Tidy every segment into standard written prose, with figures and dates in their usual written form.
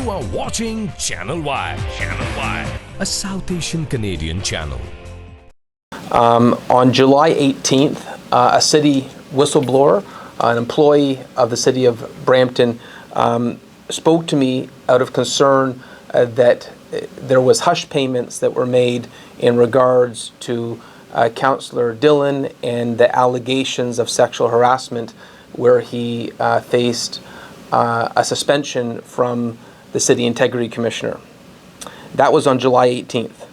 You are watching Channel Y. Channel Y, a South Asian Canadian channel. On July 18th, a city whistleblower, an employee of the city of Brampton, spoke to me out of concern that there was hush payments that were made in regards to Councillor Dillon and the allegations of sexual harassment, where he faced a suspension from the City Integrity Commissioner. That was on July 18th.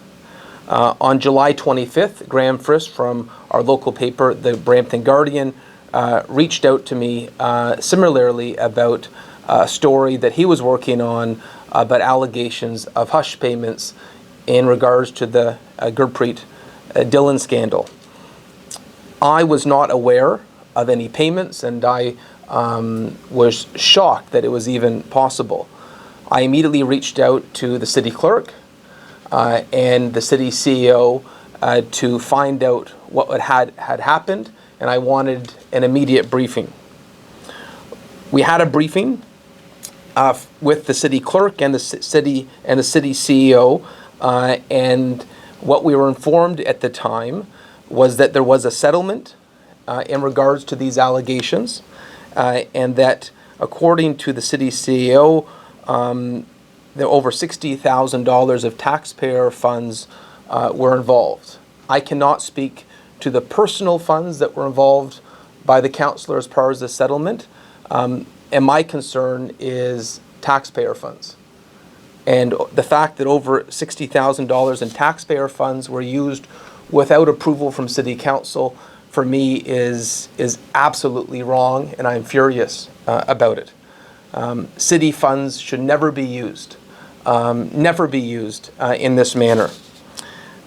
On July 25th, Graham Frist from our local paper, the Brampton Guardian, reached out to me similarly about a story that he was working on about allegations of hush payments in regards to the Gurpreet Dillon scandal. I was not aware of any payments, and I was shocked that it was even possible. I immediately reached out to the city clerk and the city CEO to find out what had happened, and I wanted an immediate briefing. We had a briefing with the city clerk and the city CEO, and what we were informed at the time was that there was a settlement in regards to these allegations, and that according to the city CEO, there over $60,000 of taxpayer funds were involved. I cannot speak to the personal funds that were involved by the councillor as part of the settlement, and my concern is taxpayer funds. And the fact that over $60,000 in taxpayer funds were used without approval from City Council, for me, is absolutely wrong, and I'm furious about it. City funds should never be used in this manner.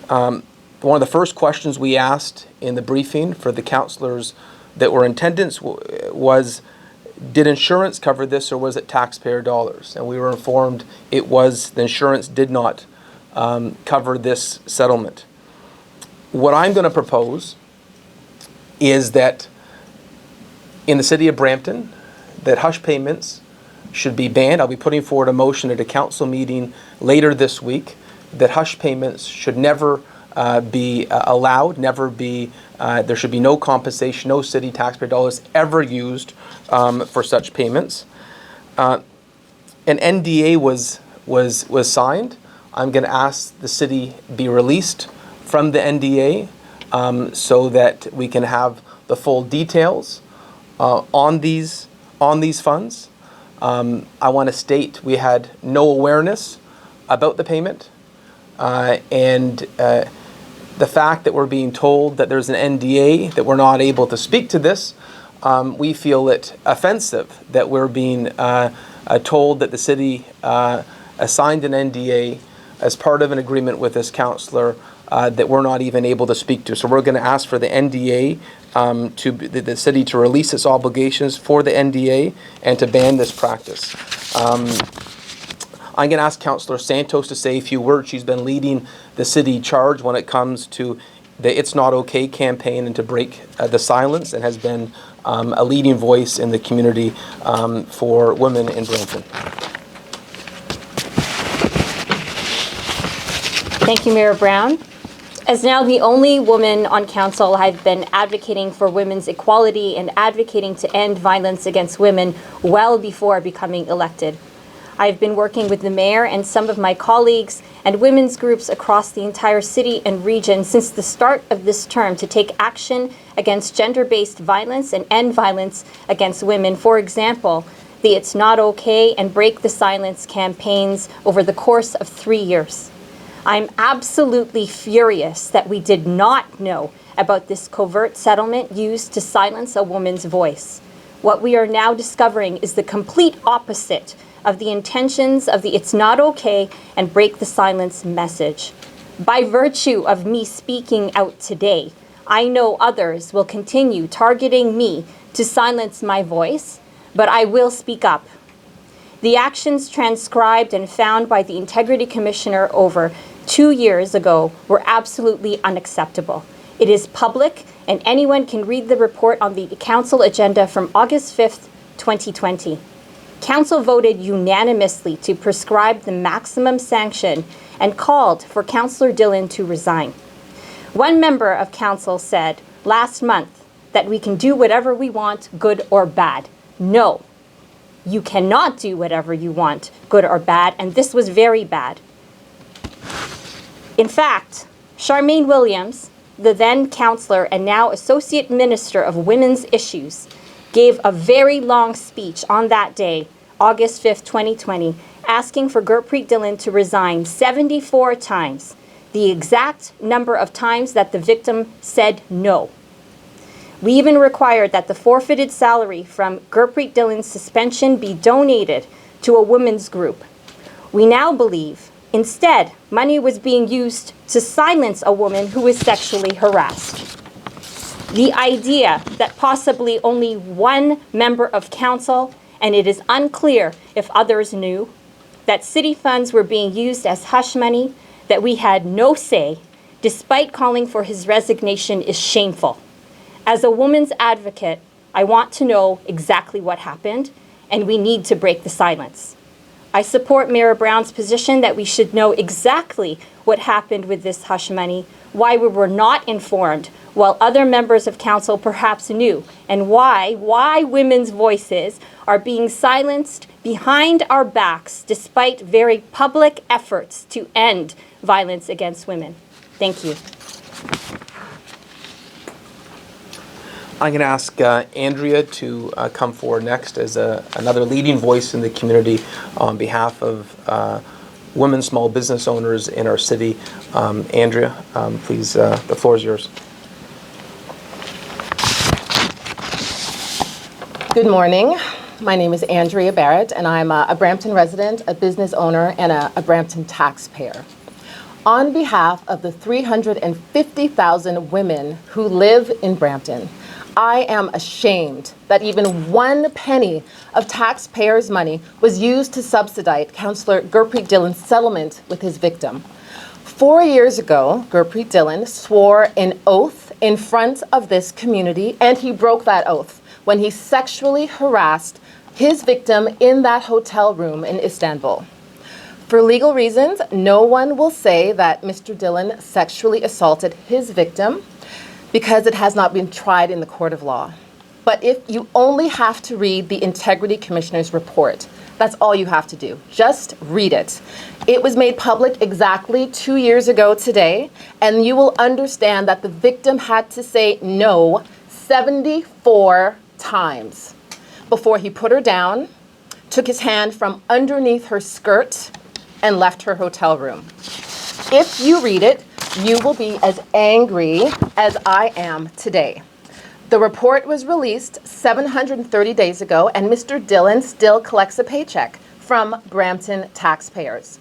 One of the first questions we asked in the briefing for the councillors that were in attendance was, did insurance cover this, or was it taxpayer dollars? And we were informed it was, the insurance did not cover this settlement. What I'm going to propose is that in the city of Brampton, that hush payments should be banned. I'll be putting forward a motion at a council meeting later this week that hush payments should never be allowed, never be, there should be no compensation, no city taxpayer dollars ever used for such payments. An NDA was signed. I'm going to ask the city be released from the NDA so that we can have the full details on these funds. I want to state we had no awareness about the payment, and the fact that we're being told that there's an NDA, that we're not able to speak to this, we feel it offensive that we're being told that the city assigned an NDA as part of an agreement with this councillor that we're not even able to speak to. So we're going to ask for the NDA, to the city to release its obligations for the NDA and to ban this practice. I'm going to ask Councillor Santos to say a few words. She's been leading the city charge when it comes to the It's Not Okay campaign and to break the silence, and has been a leading voice in the community for women in Brampton. Thank you, Mayor Brown. As now the only woman on council, I've been advocating for women's equality and advocating to end violence against women well before becoming elected. I've been working with the mayor and some of my colleagues and women's groups across the entire city and region since the start of this term to take action against gender-based violence and end violence against women. For example, the It's Not Okay and Break the Silence campaigns over the course of 3 years. I'm absolutely furious that we did not know about this covert settlement used to silence a woman's voice. What we are now discovering is the complete opposite of the intentions of the It's Not Okay and Break the Silence message. By virtue of me speaking out today, I know others will continue targeting me to silence my voice, but I will speak up. The actions transcribed and found by the Integrity Commissioner over 2 years ago were absolutely unacceptable. It is public, and anyone can read the report on the council agenda from August 5th, 2020. Council voted unanimously to prescribe the maximum sanction and called for Councillor Dillon to resign. One member of council said last month that we can do whatever we want, good or bad. No, you cannot do whatever you want, good or bad, and this was very bad. In fact, Charmaine Williams, the then councillor and now Associate Minister of Women's Issues, gave a very long speech on that day, August 5th, 2020, asking for Gurpreet Dillon to resign 74 times, the exact number of times that the victim said no. We even required that the forfeited salary from Gurpreet Dillon's suspension be donated to a women's group. We now believe, instead, money was being used to silence a woman who was sexually harassed. The idea that possibly only one member of council, and it is unclear if others knew, that city funds were being used as hush money, that we had no say, despite calling for his resignation, is shameful. As a woman's advocate, I want to know exactly what happened, and we need to break the silence. I support Mayor Brown's position that we should know exactly what happened with this hush money, why we were not informed, while other members of council perhaps knew, and why women's voices are being silenced behind our backs despite very public efforts to end violence against women. Thank you. I'm going to ask Andrea to come forward next as another leading voice in the community on behalf of women small business owners in our city. Andrea, please, the floor is yours. Good morning. My name is Andrea Barrett, and I'm a Brampton resident, a business owner, and a Brampton taxpayer. On behalf of the 350,000 women who live in Brampton, I am ashamed that even 1 penny of taxpayers' money was used to subsidize Councillor Gurpreet Dillon's settlement with his victim. 4 years ago, Gurpreet Dillon swore an oath in front of this community, and he broke that oath when he sexually harassed his victim in that hotel room in Istanbul. For legal reasons, no one will say that Mr. Dillon sexually assaulted his victim because it has not been tried in the court of law. But if you only have to read the Integrity Commissioner's report, that's all you have to do. Just read it. It was made public exactly 2 years ago today, and you will understand that the victim had to say no 74 times before he put her down, took his hand from underneath her skirt, and left her hotel room. If you read it, you will be as angry as I am today. The report was released 730 days ago, and Mr. Dillon still collects a paycheck from Brampton taxpayers.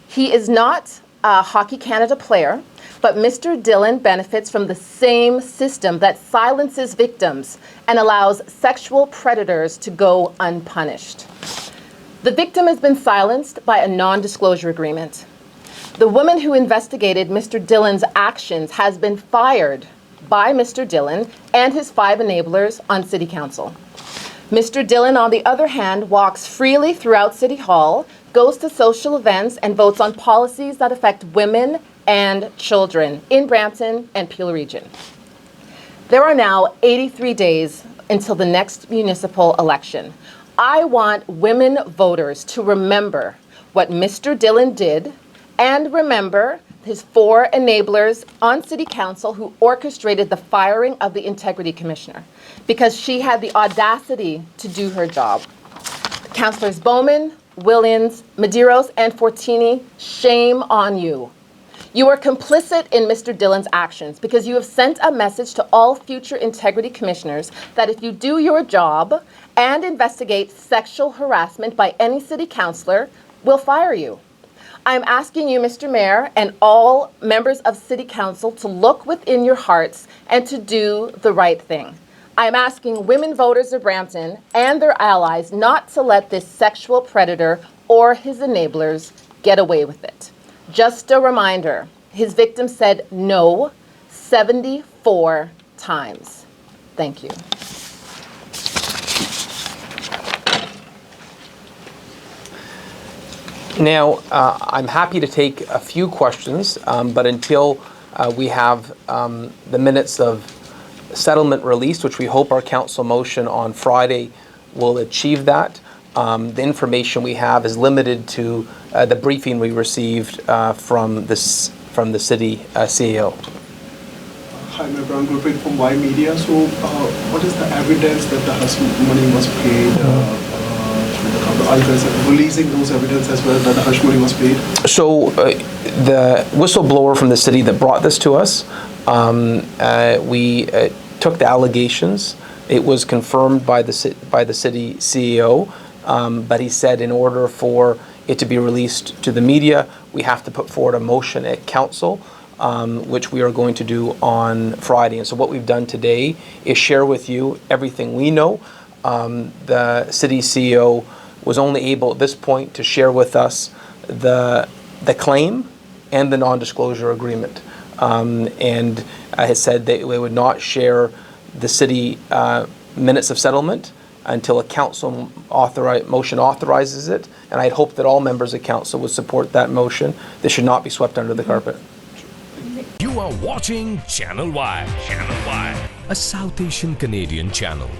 He is not a Hockey Canada player, but Mr. Dillon benefits from the same system that silences victims and allows sexual predators to go unpunished. The victim has been silenced by a non-disclosure agreement. The woman who investigated Mr. Dillon's actions has been fired by Mr. Dillon and his 5 enablers on City Council. Mr. Dillon, on the other hand, walks freely throughout City Hall, goes to social events, and votes on policies that affect women and children in Brampton and Peel Region. There are now 83 days until the next municipal election. I want women voters to remember what Mr. Dillon did and remember his 4 enablers on City Council who orchestrated the firing of the Integrity Commissioner because she had the audacity to do her job. Councillors Bowman, Williams, Medeiros, and Fortini, shame on you. You are complicit in Mr. Dillon's actions because you have sent a message to all future Integrity Commissioners that if you do your job and investigate sexual harassment by any city councillor, we'll fire you. I'm asking you, Mr. Mayor, and all members of City Council to look within your hearts and to do the right thing. I'm asking women voters of Brampton and their allies not to let this sexual predator or his enablers get away with it. Just a reminder, his victim said no 74 times. Thank you. Now, I'm happy to take a few questions, but until we have the minutes of settlement released, which we hope our council motion on Friday will achieve that, the information we have is limited to the briefing we received from the city CEO. Hi, I'm Brown Grouping from Y Media. So, what is the evidence that the hush money was paid? Are you guys releasing those evidence as well that the hush money was paid? So, the whistleblower from the city that brought this to us, we took the allegations. It was confirmed by the city CEO, but he said in order for it to be released to the media, we have to put forward a motion at council, which we are going to do on Friday. And so what we've done today is share with you everything we know. The city CEO was only able at this point to share with us the claim and the non-disclosure agreement. And has said that we would not share the city minutes of settlement until a council motion authorizes it. And I'd hope that all members of council would support that motion. This should not be swept under the carpet. You are watching Channel Y, a South Asian Canadian channel.